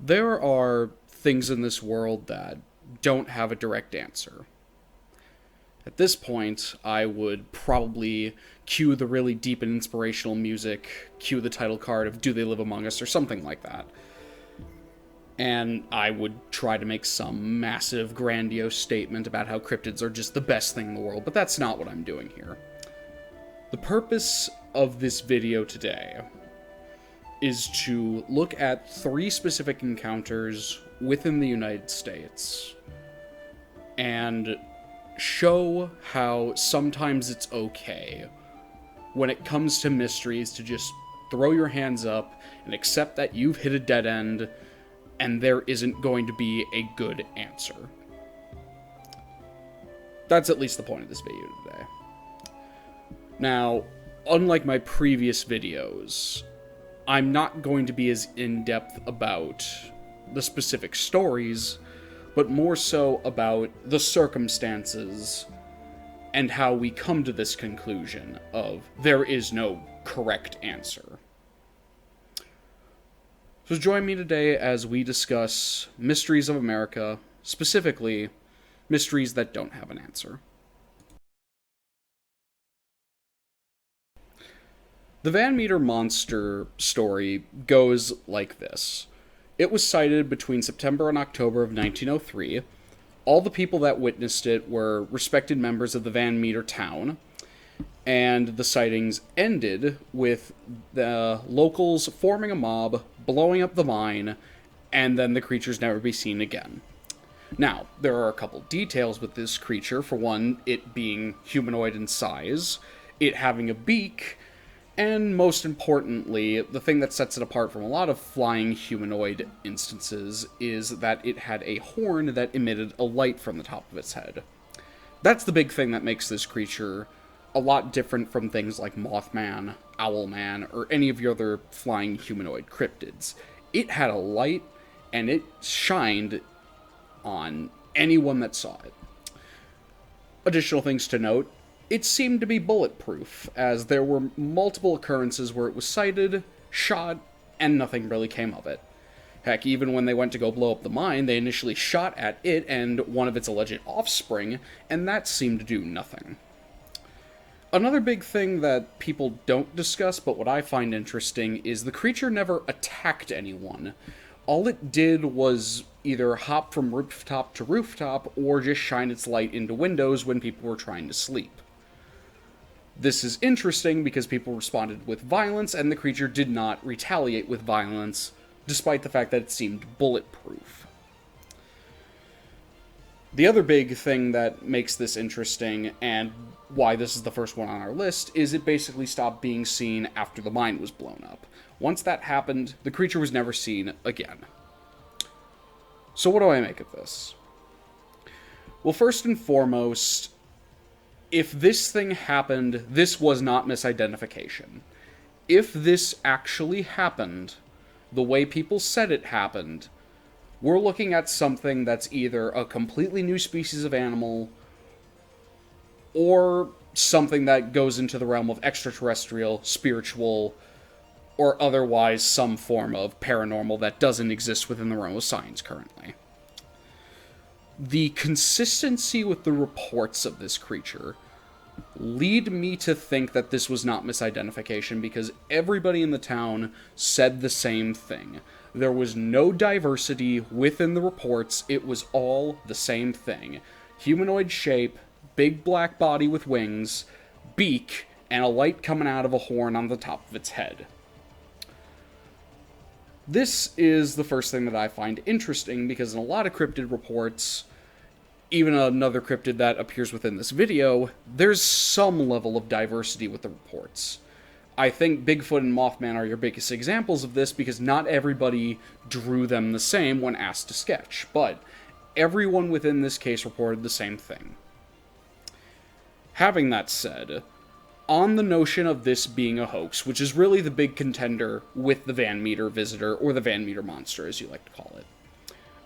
There are things in this world that don't have a direct answer. At this point, I would probably cue the really deep and inspirational music, cue the title card of Do They Live Among Us, or something like that. And I would try to make some massive, grandiose statement about how cryptids are just the best thing in the world, but that's not what I'm doing here. The purpose of this video today is to look at 3 specific encounters within the United States and show how sometimes it's okay when it comes to mysteries to just throw your hands up and accept that you've hit a dead end and there isn't going to be a good answer. That's at least the point of this video today. Now, unlike my previous videos, I'm not going to be as in-depth about the specific stories, but more so about the circumstances and how we come to this conclusion of there is no correct answer. So join me today as we discuss mysteries of America, specifically mysteries that don't have an answer. The Van Meter monster story goes like this. It was sighted between September and October of 1903. All the people that witnessed it were respected members of the Van Meter town, and the sightings ended with the locals forming a mob, blowing up the mine, and then the creatures never be seen again. Now, there are a couple details with this creature. For one, it being humanoid in size, it having a beak, and most importantly, the thing that sets it apart from a lot of flying humanoid instances is that it had a horn that emitted a light from the top of its head. That's the big thing that makes this creature a lot different from things like Mothman, Owlman, or any of your other flying humanoid cryptids. It had a light, and it shined on anyone that saw it. Additional things to note, it seemed to be bulletproof, as there were multiple occurrences where it was sighted, shot, and nothing really came of it. Heck, even when they went to go blow up the mine, they initially shot at it and one of its alleged offspring, and that seemed to do nothing. Another big thing that people don't discuss, but what I find interesting, is the creature never attacked anyone. All it did was either hop from rooftop to rooftop, or just shine its light into windows when people were trying to sleep. This is interesting because people responded with violence, and the creature did not retaliate with violence, despite the fact that it seemed bulletproof. The other big thing that makes this interesting, and why this is the first one on our list, is it basically stopped being seen after the mine was blown up. Once that happened, the creature was never seen again. So what do I make of this? Well, first and foremost, if this thing happened, this was not misidentification. If this actually happened, the way people said it happened, we're looking at something that's either a completely new species of animal, or something that goes into the realm of extraterrestrial, spiritual, or otherwise some form of paranormal that doesn't exist within the realm of science currently. The consistency with the reports of this creature lead me to think that this was not misidentification, because everybody in the town said the same thing. There was no diversity within the reports, it was all the same thing. Humanoid shape, big black body with wings, beak, and a light coming out of a horn on the top of its head. This is the first thing that I find interesting, because in a lot of cryptid reports, even another cryptid that appears within this video, there's some level of diversity with the reports. I think Bigfoot and Mothman are your biggest examples of this, because not everybody drew them the same when asked to sketch, but everyone within this case reported the same thing. Having that said, on the notion of this being a hoax, which is really the big contender with the Van Meter visitor, or the Van Meter monster as you like to call it,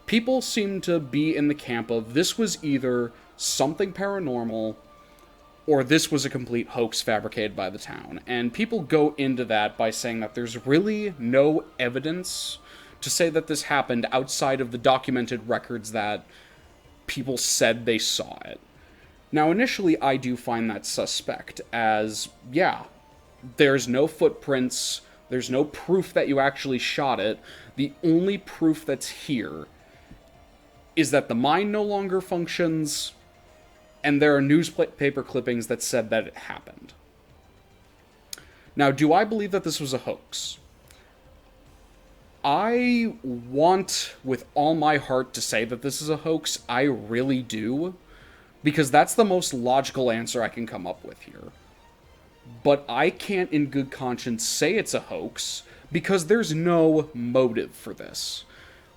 people seem to be in the camp of this was either something paranormal or this was a complete hoax fabricated by the town. And people go into that by saying that there's really no evidence to say that this happened outside of the documented records that people said they saw it. Now, initially, I do find that suspect, as, yeah, there's no footprints, there's no proof that you actually shot it. The only proof that's here is that the mine no longer functions, and there are newspaper clippings that said that it happened. Now, do I believe that this was a hoax? I want with all my heart to say that this is a hoax. I really do. Because that's the most logical answer I can come up with here. But I can't in good conscience say it's a hoax because there's no motive for this.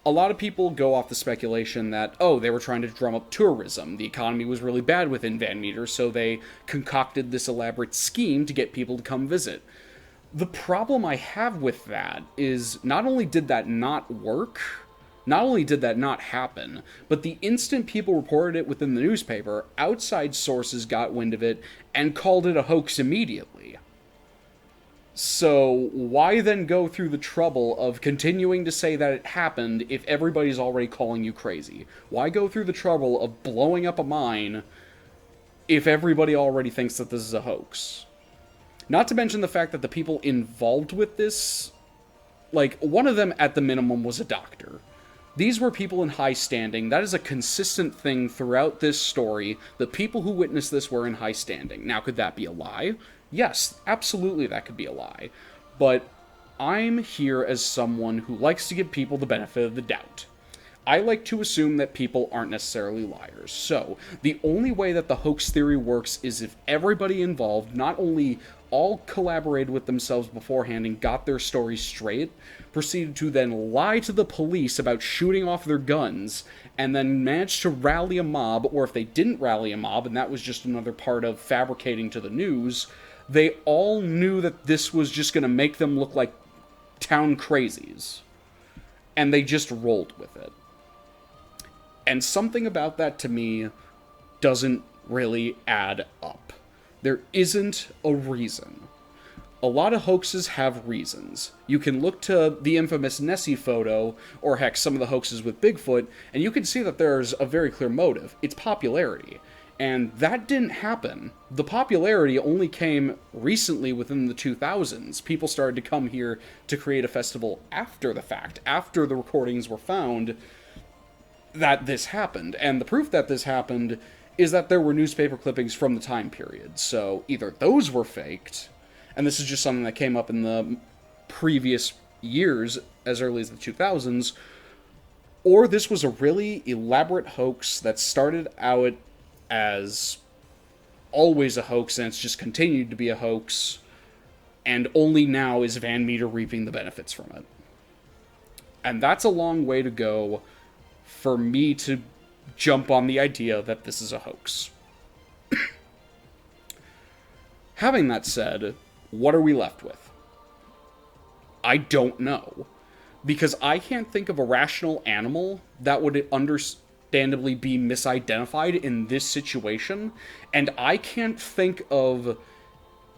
A lot of people go off the speculation that, oh, they were trying to drum up tourism. The economy was really bad within Van Meter, so they concocted this elaborate scheme to get people to come visit. The problem I have with that is not only did that not work, not only did that not happen, but the instant people reported it within the newspaper, outside sources got wind of it and called it a hoax immediately. So why then go through the trouble of continuing to say that it happened if everybody's already calling you crazy? Why go through the trouble of blowing up a mine if everybody already thinks that this is a hoax? Not to mention the fact that the people involved with this, like, one of them at the minimum was a doctor. These were people in high standing. That is a consistent thing throughout this story. The people who witnessed this were in high standing. Now, could that be a lie? Yes, absolutely that could be a lie. But I'm here as someone who likes to give people the benefit of the doubt. I like to assume that people aren't necessarily liars. So, the only way that the hoax theory works is if everybody involved not only all collaborated with themselves beforehand and got their story straight, proceeded to then lie to the police about shooting off their guns, and then managed to rally a mob, or if they didn't rally a mob, and that was just another part of fabricating to the news, they all knew that this was just going to make them look like town crazies. And they just rolled with it. And something about that, to me, doesn't really add up. There isn't a reason. A lot of hoaxes have reasons. You can look to the infamous Nessie photo, or heck, some of the hoaxes with Bigfoot, and you can see that there's a very clear motive. It's popularity. And that didn't happen. The popularity only came recently within the 2000s. People started to come here to create a festival after the fact, after the recordings were found that this happened. And the proof that this happened is that there were newspaper clippings from the time period. So either those were faked, and this is just something that came up in the previous years, as early as the 2000s, or this was a really elaborate hoax that started out as always a hoax, and it's just continued to be a hoax, and only now is Van Meter reaping the benefits from it. And that's a long way to go for me to jump on the idea that this is a hoax. Having that said, what are we left with? I don't know. Because I can't think of a rational animal that would understandably be misidentified in this situation, and I can't think of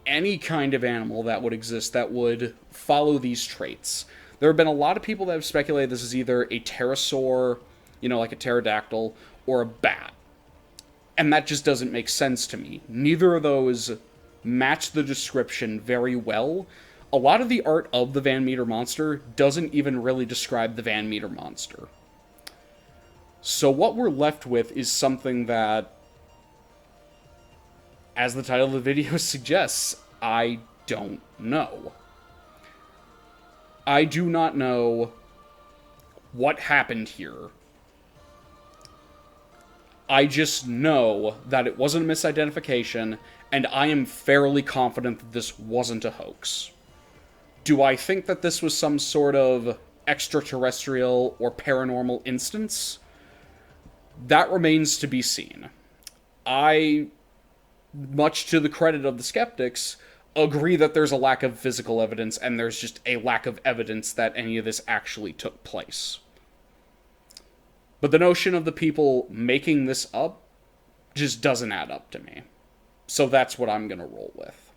any kind of animal that would exist that would follow these traits. There have been a lot of people that have speculated this is either a pterosaur, like a pterodactyl, or a bat. And that just doesn't make sense to me. Neither of those match the description very well. A lot of the art of the Van Meter monster doesn't even really describe the Van Meter monster. So what we're left with is something that, as the title of the video suggests, I don't know. I do not know what happened here. I just know that it wasn't a misidentification, and I am fairly confident that this wasn't a hoax. Do I think that this was some sort of extraterrestrial or paranormal instance? That remains to be seen. I, much to the credit of the skeptics, agree that there's a lack of physical evidence, and there's just a lack of evidence that any of this actually took place. But the notion of the people making this up just doesn't add up to me. So that's what I'm going to roll with.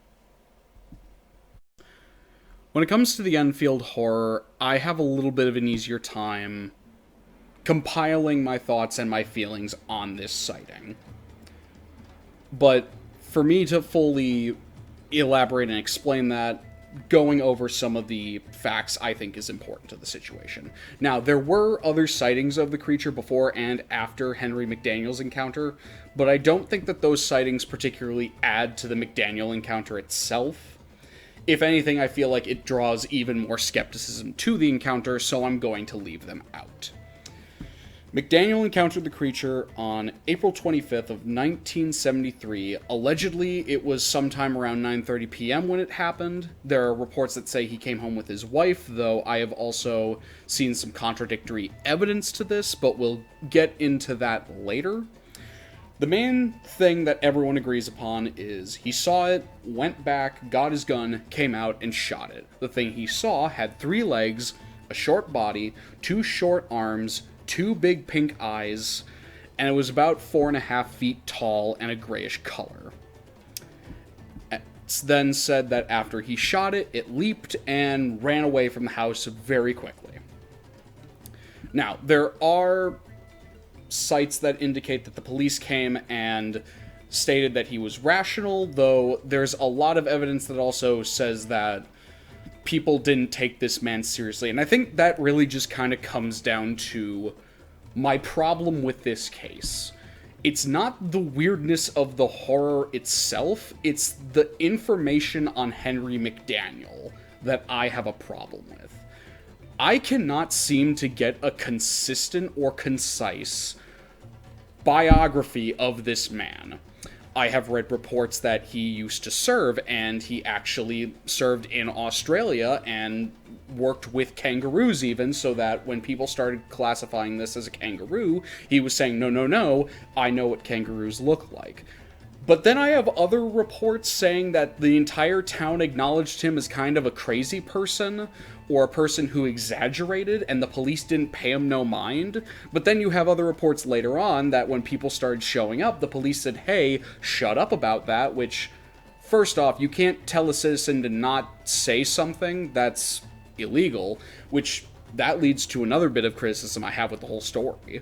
When it comes to the Enfield Horror, I have a little bit of an easier time compiling my thoughts and my feelings on this sighting. But for me to fully elaborate and explain that, going over some of the facts I think is important to the situation. Now, there were other sightings of the creature before and after Henry McDaniel's encounter, but I don't think that those sightings particularly add to the McDaniel encounter itself. If anything, I feel like it draws even more skepticism to the encounter, so I'm going to leave them out. McDaniel encountered the creature on April 25th of 1973. Allegedly, it was sometime around 9:30 p.m. when it happened. There are reports that say he came home with his wife, though I have also seen some contradictory evidence to this, but we'll get into that later. The main thing that everyone agrees upon is he saw it, went back, got his gun, came out, and shot it. The thing he saw had 3 legs, a short body, 2 short arms, 2 big pink eyes, and it was about 4.5 feet tall and a grayish color. It's then said that after he shot it, it leaped and ran away from the house very quickly. Now, there are sites that indicate that the police came and stated that he was rational, though there's a lot of evidence that also says that people didn't take this man seriously. And I think that really just kind of comes down to my problem with this case. It's not the weirdness of the horror itself, it's the information on Henry McDaniel that I have a problem with. I cannot seem to get a consistent or concise biography of this man. I have read reports that he used to serve, and he actually served in Australia and worked with kangaroos even, so that when people started classifying this as a kangaroo, he was saying, no, I know what kangaroos look like. But then I have other reports saying that the entire town acknowledged him as kind of a crazy person, or a person who exaggerated, and the police didn't pay him no mind. But then you have other reports later on that when people started showing up, the police said, hey, shut up about that, which, first off, you can't tell a citizen to not say something. That's illegal, which that leads to another bit of criticism I have with the whole story.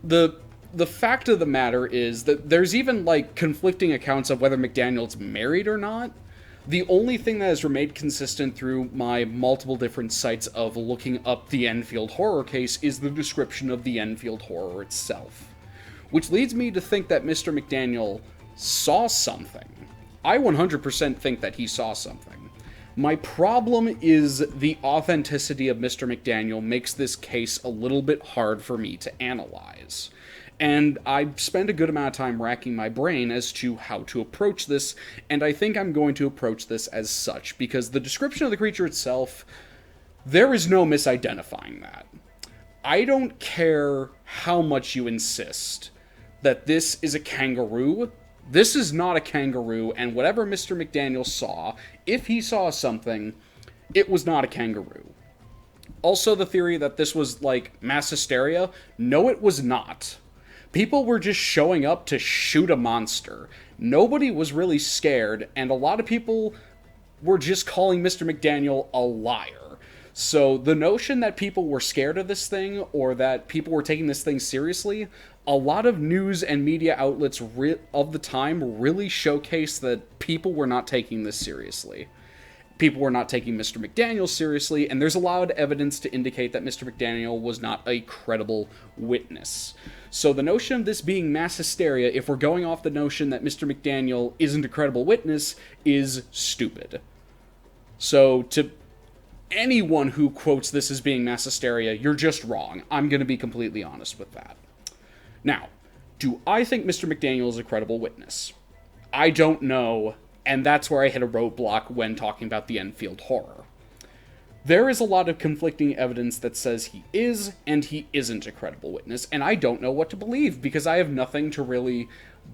The fact of the matter is that there's even, conflicting accounts of whether McDaniel's married or not. The only thing that has remained consistent through my multiple different sites of looking up the Enfield Horror case is the description of the Enfield Horror itself. Which leads me to think that Mr. McDaniel saw something. I 100% think that he saw something. My problem is the authenticity of Mr. McDaniel makes this case a little bit hard for me to analyze. And I spent a good amount of time racking my brain as to how to approach this, and I think I'm going to approach this as such, because the description of the creature itself, there is no misidentifying that. I don't care how much you insist that this is a kangaroo. This is not a kangaroo, and whatever Mr. McDaniel saw, if he saw something, it was not a kangaroo. Also, the theory that this was, mass hysteria, no, it was not. People were just showing up to shoot a monster. Nobody was really scared, and a lot of people were just calling Mr. McDaniel a liar. So the notion that people were scared of this thing, or that people were taking this thing seriously, a lot of news and media outlets of the time really showcased that people were not taking this seriously. People were not taking Mr. McDaniel seriously, and there's a lot of evidence to indicate that Mr. McDaniel was not a credible witness. So the notion of this being mass hysteria, if we're going off the notion that Mr. McDaniel isn't a credible witness, is stupid. So to anyone who quotes this as being mass hysteria, you're just wrong. I'm going to be completely honest with that. Now, do I think Mr. McDaniel is a credible witness? I don't know, and that's where I hit a roadblock when talking about the Enfield Horror. There is a lot of conflicting evidence that says he is and he isn't a credible witness, and I don't know what to believe because I have nothing to really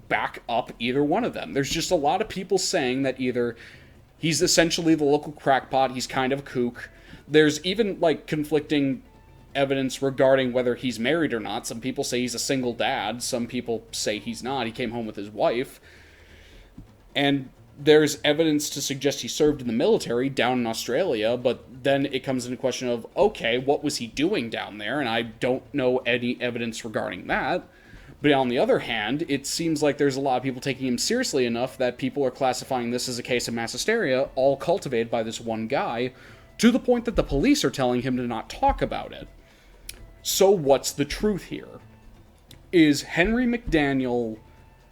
back up either one of them. There's just a lot of people saying that either he's essentially the local crackpot, he's kind of a kook. There's even, conflicting evidence regarding whether he's married or not. Some people say he's a single dad, some people say he's not, he came home with his wife. And there's evidence to suggest he served in the military down in Australia, but then it comes into question of, okay, what was he doing down there? And I don't know any evidence regarding that. But on the other hand, it seems like there's a lot of people taking him seriously enough that people are classifying this as a case of mass hysteria, all cultivated by this one guy, to the point that the police are telling him to not talk about it. So what's the truth here? Is Henry Mcdaniel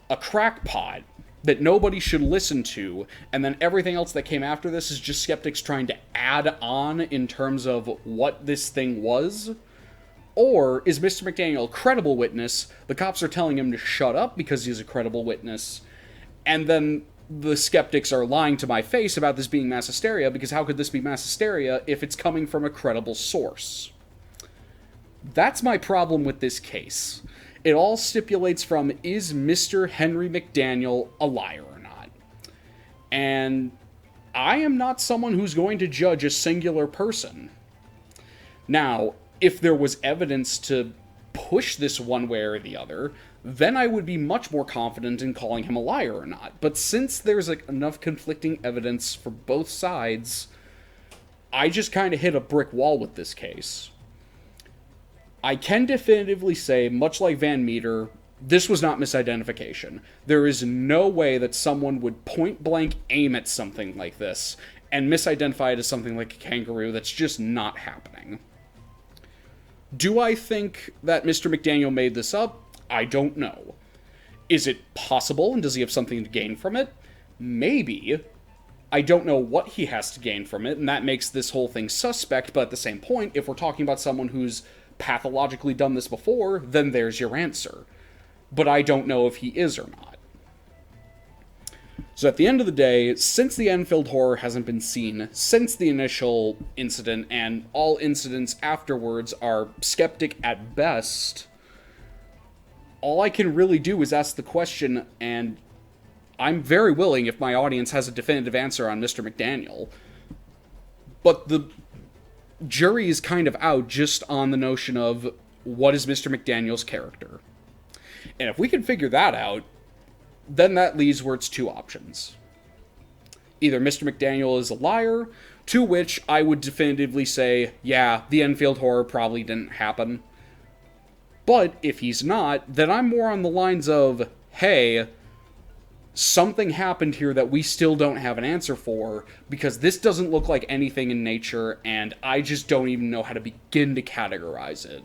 a crackpot that nobody should listen to, and then everything else that came after this is just skeptics trying to add on in terms of what this thing was? Or is Mr. McDaniel a credible witness, the cops are telling him to shut up because he's a credible witness, and then the skeptics are lying to my face about this being mass hysteria, because how could this be mass hysteria if it's coming from a credible source? That's my problem with this case. It all stipulates from, is Mr. Henry McDaniel a liar or not? And I am not someone who's going to judge a singular person. Now, if there was evidence to push this one way or the other, then I would be much more confident in calling him a liar or not. But since there's enough conflicting evidence for both sides, I just kind of hit a brick wall with this case. I can definitively say, much like Van Meter, this was not misidentification. There is no way that someone would point-blank aim at something like this and misidentify it as something like a kangaroo. That's just not happening. Do I think that Mr. McDaniel made this up? I don't know. Is it possible, and does he have something to gain from it? Maybe. I don't know what he has to gain from it, and that makes this whole thing suspect, but at the same point, if we're talking about someone who's pathologically done this before, then there's your answer. But I don't know if he is or not. So at the end of the day, since the Enfield Horror hasn't been seen since the initial incident, and all incidents afterwards are skeptic at best, all I can really do is ask the question, and I'm very willing if my audience has a definitive answer on Mr. McDaniel. But the jury is kind of out just on the notion of, what is Mr. McDaniel's character? And if we can figure that out, then that leaves where it's two options. Either Mr. McDaniel is a liar, to which I would definitively say, yeah, the Enfield Horror probably didn't happen. But if he's not, then I'm more on the lines of, hey, something happened here that we still don't have an answer for, because this doesn't look like anything in nature, and I just don't even know how to begin to categorize it.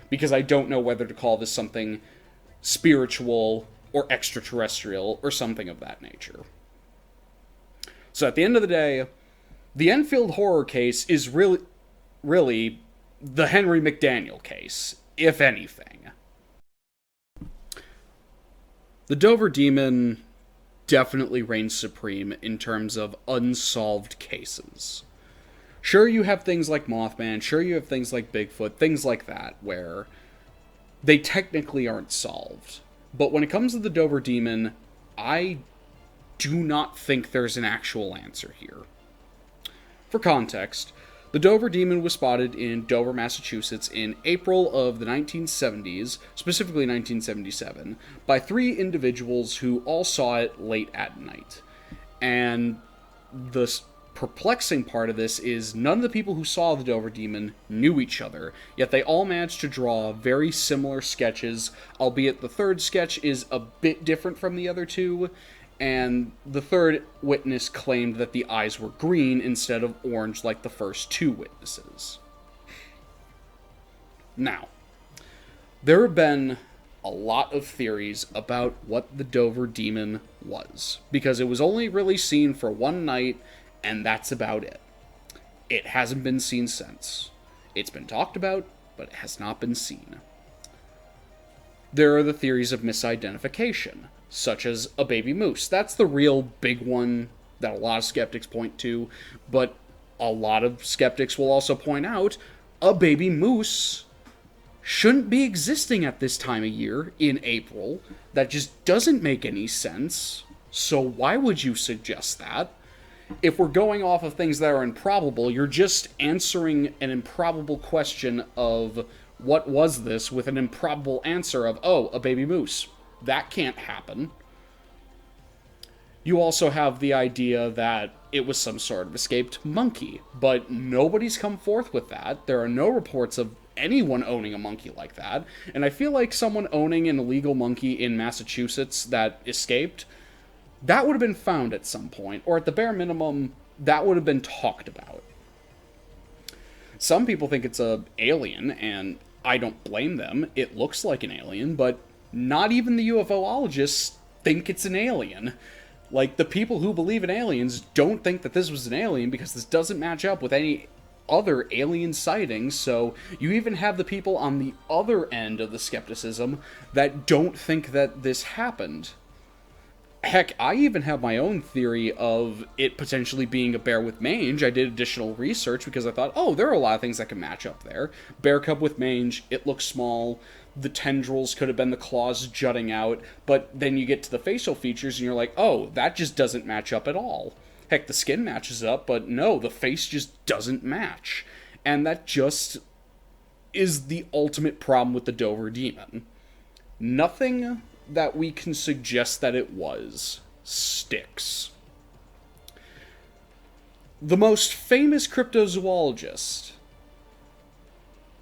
Because I don't know whether to call this something spiritual or extraterrestrial or something of that nature. So at the end of the day, the Enfield Horror case is really the Henry McDaniel case, if anything. The Dover Demon definitely reigns supreme in terms of unsolved cases. Sure, you have things like Mothman, sure you have things like Bigfoot, things like that, where they technically aren't solved. But when it comes to the Dover Demon, I do not think there's an actual answer here. For context, the Dover Demon was spotted in Dover, Massachusetts in April of the 1970s, specifically 1977, by 3 individuals who all saw it late at night. And the perplexing part of this is none of the people who saw the Dover Demon knew each other, yet they all managed to draw very similar sketches, albeit the third sketch is a bit different from the other two, and the third witness claimed that the eyes were green instead of orange like the first 2 witnesses. Now, there have been a lot of theories about what the Dover Demon was, because it was only really seen for one night, and that's about it. It hasn't been seen since. It's been talked about, but it has not been seen. There are the theories of misidentification, such as a baby moose. That's the real big one that a lot of skeptics point to, but a lot of skeptics will also point out a baby moose shouldn't be existing at this time of year in April. That just doesn't make any sense. So why would you suggest that? If we're going off of things that are improbable, you're just answering an improbable question of what was this with an improbable answer of, oh, a baby moose. That can't happen. You also have the idea that it was some sort of escaped monkey, but nobody's come forth with that. There are no reports of anyone owning a monkey like that, and I feel like someone owning an illegal monkey in Massachusetts that escaped, that would have been found at some point, or at the bare minimum, that would have been talked about. Some people think it's an alien, and I don't blame them. It looks like an alien, but not even the UFOologists think it's an alien. Like, the people who believe in aliens don't think that this was an alien because this doesn't match up with any other alien sightings, so you even have the people on the other end of the skepticism that don't think that this happened. Heck, I even have my own theory of it potentially being a bear with mange. I did additional research because I thought, oh, there are a lot of things that can match up there. Bear cub with mange, it looks small, the tendrils could have been the claws jutting out, but then you get to the facial features and you're like, oh, that just doesn't match up at all. Heck, the skin matches up, but no, the face just doesn't match. And that just is the ultimate problem with the Dover Demon. Nothing that we can suggest that it was sticks. The most famous cryptozoologist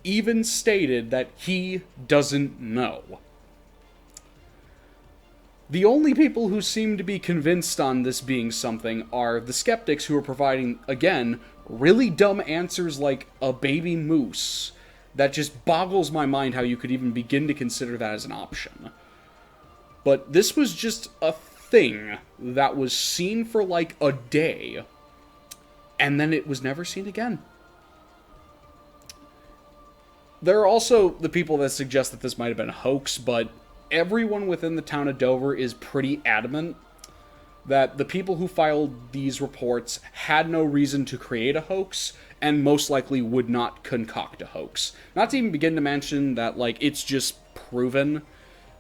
even stated that he doesn't know. The only people who seem to be convinced on this being something are the skeptics who are providing, again, really dumb answers like a baby moose. That just boggles my mind how you could even begin to consider that as an option. But this was just a thing that was seen for like a day, and then it was never seen again. There are also the people that suggest that this might have been a hoax, but everyone within the town of Dover is pretty adamant that the people who filed these reports had no reason to create a hoax, and most likely would not concoct a hoax. Not to even begin to mention that, like, it's just proven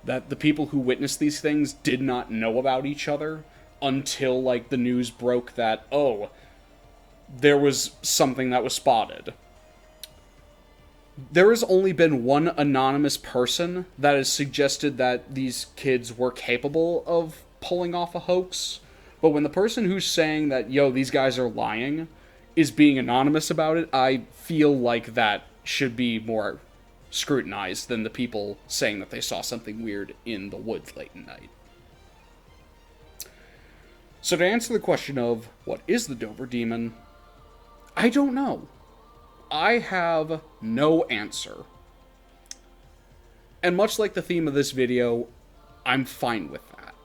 that the people who witnessed these things did not know about each other until, like, the news broke that, oh, there was something that was spotted. There has only been one anonymous person that has suggested that these kids were capable of pulling off a hoax, but when the person who's saying that, yo, these guys are lying, is being anonymous about it, I feel like that should be more scrutinized than the people saying that they saw something weird in the woods late at night. So to answer the question of, what is the Dover Demon? I don't know. I have no answer. And much like the theme of this video, I'm fine with that.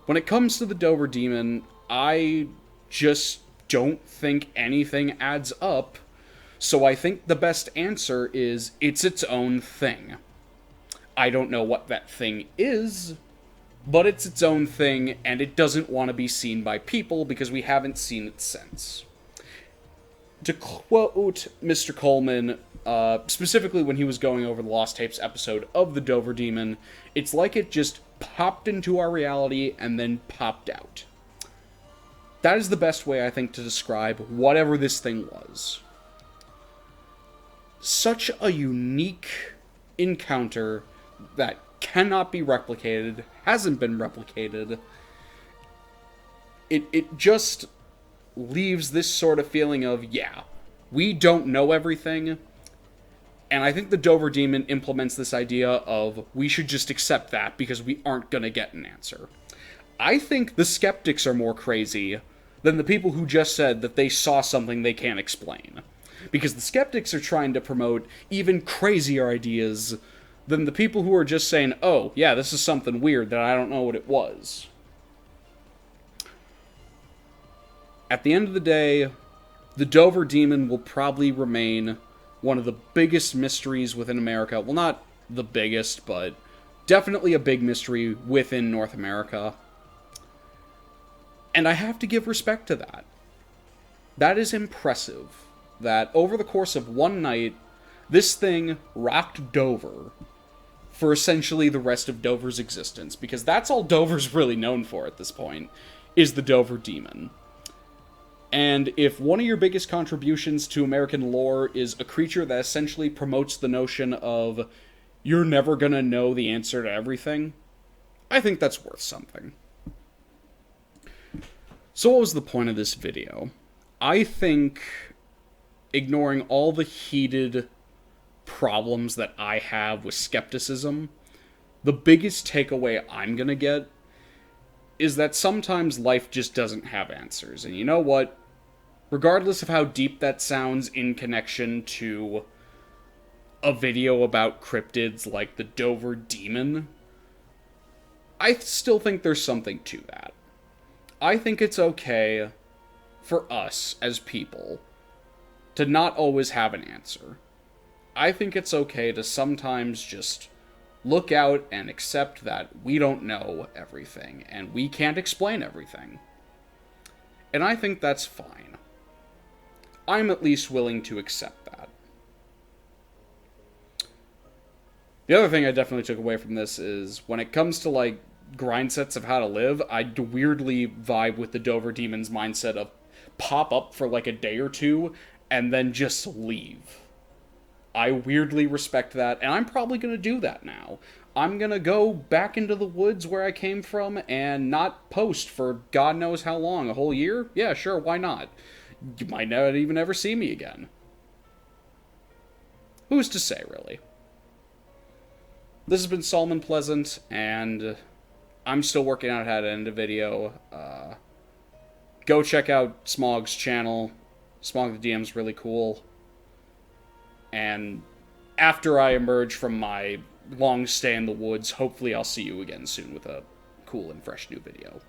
When it comes to the Dover Demon, I just don't think anything adds up, so I think the best answer is it's its own thing. I don't know what that thing is, but it's its own thing, and it doesn't want to be seen by people because we haven't seen it since. To quote Mr. Coleman, specifically when he was going over the Lost Tapes episode of the Dover Demon, it's like it just popped into our reality and then popped out. That is the best way, I think, to describe whatever this thing was. Such a unique encounter that cannot be replicated, hasn't been replicated. It just leaves this sort of feeling of, yeah, we don't know everything, and I think the Dover Demon implements this idea of we should just accept that because we aren't gonna get an answer. I think the skeptics are more crazy than the people who just said that they saw something they can't explain. Because the skeptics are trying to promote even crazier ideas than the people who are just saying, oh, yeah, this is something weird that I don't know what it was. At the end of the day, the Dover Demon will probably remain one of the biggest mysteries within America. Well, not the biggest, but definitely a big mystery within North America. And I have to give respect to that. That is impressive. That over the course of one night, this thing rocked Dover for essentially the rest of Dover's existence. Because that's all Dover's really known for at this point, is the Dover Demon. And if one of your biggest contributions to American lore is a creature that essentially promotes the notion of you're never gonna know the answer to everything, I think that's worth something. So what was the point of this video? I think ignoring all the heated problems that I have with skepticism, the biggest takeaway I'm gonna get is that sometimes life just doesn't have answers. And you know what? Regardless of how deep that sounds in connection to a video about cryptids like the Dover Demon, I still think there's something to that. I think it's okay for us as people to not always have an answer. I think it's okay to sometimes just look out and accept that we don't know everything and we can't explain everything. And I think that's fine. I'm at least willing to accept that. The other thing I definitely took away from this is when it comes to, like, grind sets of how to live, I weirdly vibe with the Dover Demon's mindset of pop up for like a day or two and then just leave. I weirdly respect that, and I'm probably going to do that now. I'm going to go back into the woods where I came from and not post for God knows how long, a whole year? Yeah, sure, why not? You might not even ever see me again. Who's to say, really? This has been Solomon Pleasant, and I'm still working out how to end a video. Go check out Smog's channel. Smog the DM's really cool. And after I emerge from my long stay in the woods, hopefully I'll see you again soon with a cool and fresh new video.